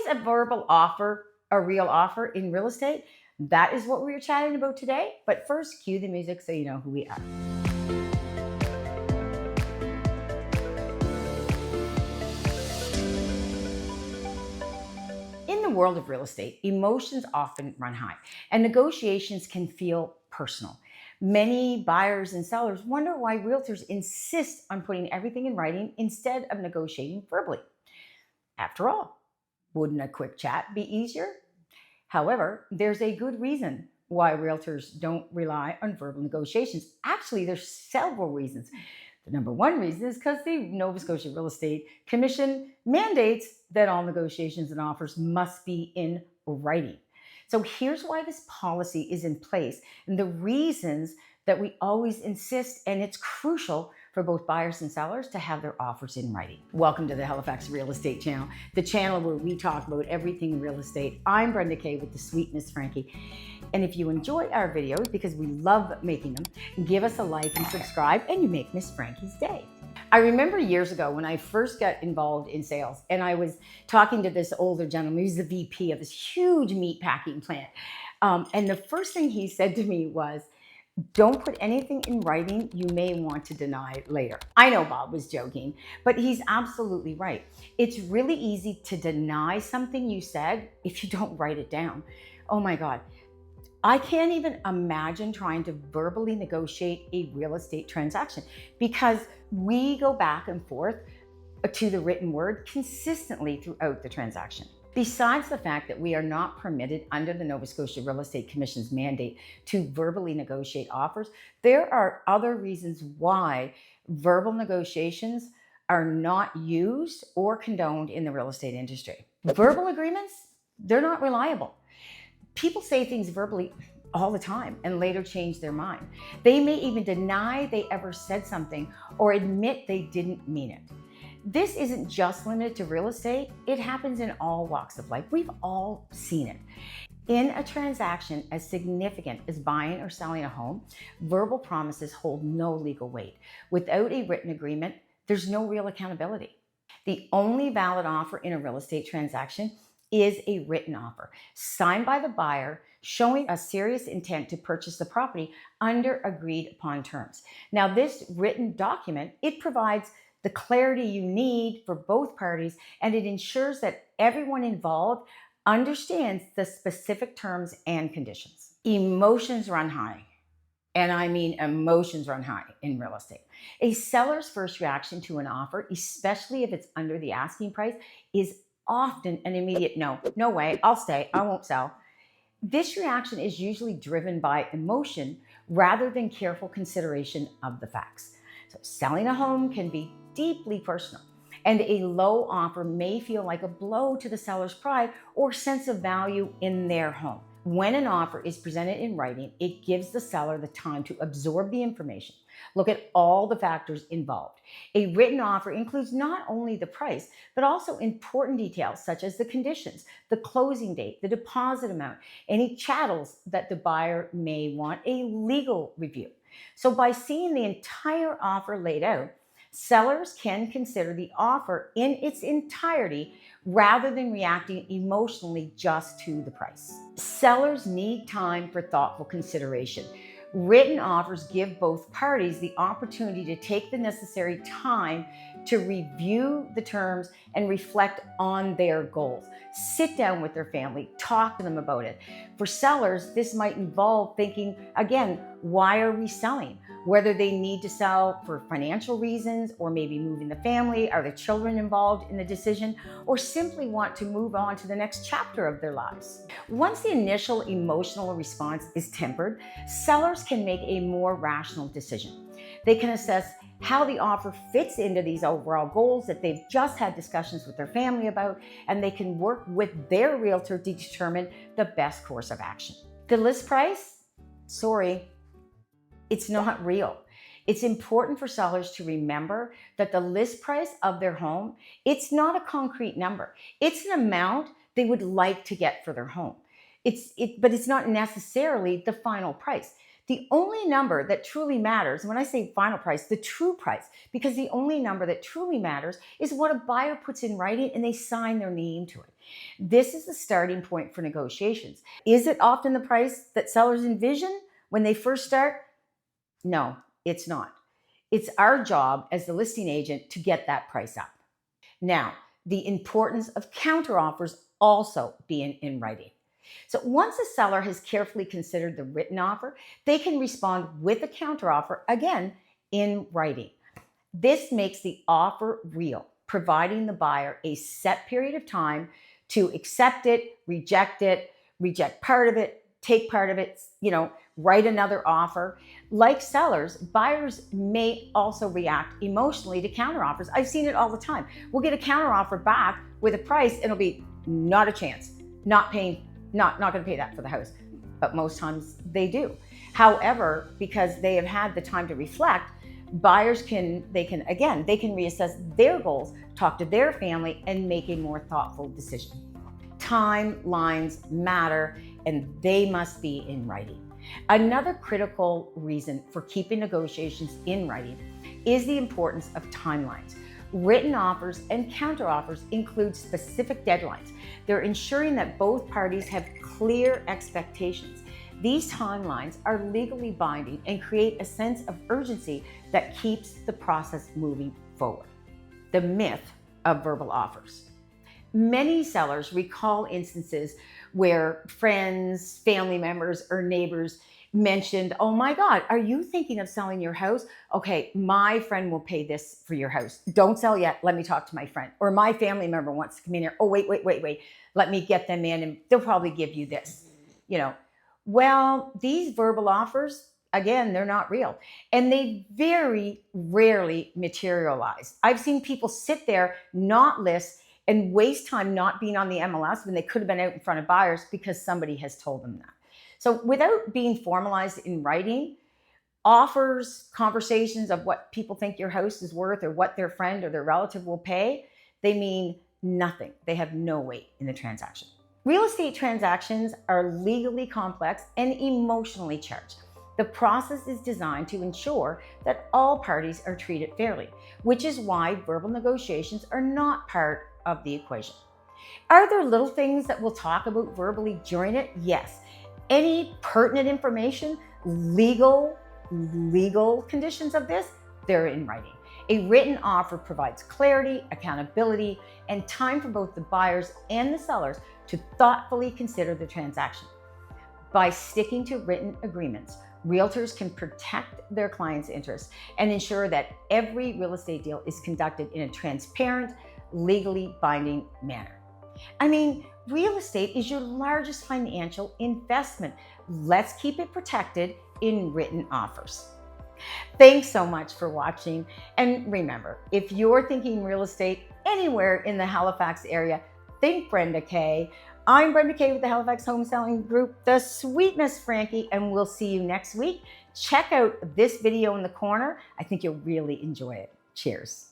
a verbal offer a real offer in real estate? That is what we're chatting about today. But first, cue the music so you know who we are. In the world of real estate, emotions often run high, and negotiations can feel personal. Many buyers and sellers wonder why realtors insist on putting everything in writing instead of negotiating verbally. After all, wouldn't a quick chat be easier? However, there's a good reason why realtors don't rely on verbal negotiations. Actually, there's several reasons. The number one reason is because the Nova Scotia Real Estate Commission mandates that all negotiations and offers must be in writing. So here's why this policy is in place and the reasons that we always insist, and it's crucial for both buyers and sellers to have their offers in writing. Welcome to the Halifax Real Estate Channel, the channel where we talk about everything real estate. I'm Brenda K with the sweet Miss Frankie. And if you enjoy our videos, because we love making them, give us a like and subscribe, and you make Miss Frankie's day. I remember years ago when I first got involved in sales, and I was talking to this older gentleman. He's the VP of this huge meat packing plant. And the first thing he said to me was, "Don't put anything in writing you may want to deny later." I know Bob was joking, but he's absolutely right. It's really easy to deny something you said if you don't write it down. Oh my God. I can't even imagine trying to verbally negotiate a real estate transaction because we go back and forth to the written word consistently throughout the transaction. Besides the fact that we are not permitted under the Nova Scotia Real Estate Commission's mandate to verbally negotiate offers, there are other reasons why verbal negotiations are not used or condoned in the real estate industry. Verbal agreements, they're not reliable. People say things verbally all the time and later change their mind. They may even deny they ever said something or admit they didn't mean it. This isn't just limited to real estate. It happens in all walks of life. We've all seen it. In a transaction as significant as buying or selling a home, verbal promises hold no legal weight. Without a written agreement, there's no real accountability. The only valid offer in a real estate transaction is a written offer signed by the buyer showing a serious intent to purchase the property under agreed upon terms. Now, this written document, it provides the clarity you need for both parties, and it ensures that everyone involved understands the specific terms and conditions. Emotions run high. And I mean emotions run high in real estate. A seller's first reaction to an offer, especially if it's under the asking price, is often an immediate no. No way, I'll stay, I won't sell. This reaction is usually driven by emotion rather than careful consideration of the facts. So selling a home can be deeply personal, and a low offer may feel like a blow to the seller's pride or sense of value in their home. When an offer is presented in writing, it gives the seller the time to absorb the information, look at all the factors involved. A written offer includes not only the price, but also important details such as the conditions, the closing date, the deposit amount, any chattels that the buyer may want, a legal review. So by seeing the entire offer laid out, sellers can consider the offer in its entirety rather than reacting emotionally just to the price. Sellers need time for thoughtful consideration. Written offers give both parties the opportunity to take the necessary time to review the terms and reflect on their goals. Sit down with their family, talk to them about it. For sellers, this might involve thinking, again, why are we selling? Whether they need to sell for financial reasons, or maybe moving the family, are the children involved in the decision, or simply want to move on to the next chapter of their lives. Once the initial emotional response is tempered, sellers can make a more rational decision. They can assess how the offer fits into these overall goals that they've just had discussions with their family about, and they can work with their realtor to determine the best course of action. The list price? Sorry, it's not real. It's important for sellers to remember that the list price of their home, it's not a concrete number. It's an amount they would like to get for their home. But it's not necessarily the final price. The only number that truly matters, when I say final price, the true price, because the only number that truly matters is what a buyer puts in writing and they sign their name to it. This is the starting point for negotiations. Is it often the price that sellers envision when they first start? No, it's not. It's our job as the listing agent to get that price up. Now, the importance of counteroffers also being in writing. So once a seller has carefully considered the written offer, they can respond with a counteroffer, again, in writing. This makes the offer real, providing the buyer a set period of time to accept it, reject part of it, take part of it, write another offer. Like sellers, buyers may also react emotionally to counteroffers. I've seen it all the time. We'll get a counteroffer back with a price and it'll be not a chance, not going to pay that for the house. But most times they do. However, because they have had the time to reflect, buyers can reassess their goals, talk to their family, and make a more thoughtful decision. Timelines matter, and they must be in writing. Another critical reason for keeping negotiations in writing is the importance of timelines. Written offers and counteroffers include specific deadlines. They're ensuring that both parties have clear expectations. These timelines are legally binding and create a sense of urgency that keeps the process moving forward. The myth of verbal offers. Many sellers recall instances where friends, family members, or neighbors mentioned, "Oh my God, are you thinking of selling your house? Okay, my friend will pay this for your house. Don't sell yet. Let me talk to my friend." Or my family member wants to come in here. "Oh, wait. Let me get them in and they'll probably give you this." Well, these verbal offers, again, they're not real. And they very rarely materialize. I've seen people sit there, not list, and waste time not being on the MLS when they could have been out in front of buyers because somebody has told them that. So without being formalized in writing, offers, conversations of what people think your house is worth or what their friend or their relative will pay, they mean nothing. They have no weight in the transaction. Real estate transactions are legally complex and emotionally charged. The process is designed to ensure that all parties are treated fairly, which is why verbal negotiations are not part of the equation. Are there little things that we'll talk about verbally during it? Yes. Any pertinent information, legal conditions of this, they're in writing. A written offer provides clarity, accountability, and time for both the buyers and the sellers to thoughtfully consider the transaction. By sticking to written agreements, realtors can protect their clients' interests and ensure that every real estate deal is conducted in a transparent, legally binding manner. I mean, real estate is your largest financial investment. Let's keep it protected in written offers. Thanks so much for watching. And remember, if you're thinking real estate anywhere in the Halifax area, think Brenda K. I'm Brenda K with the Halifax Home Selling Group, the sweet Miss Frankie, and we'll see you next week. Check out this video in the corner. I think you'll really enjoy it. Cheers.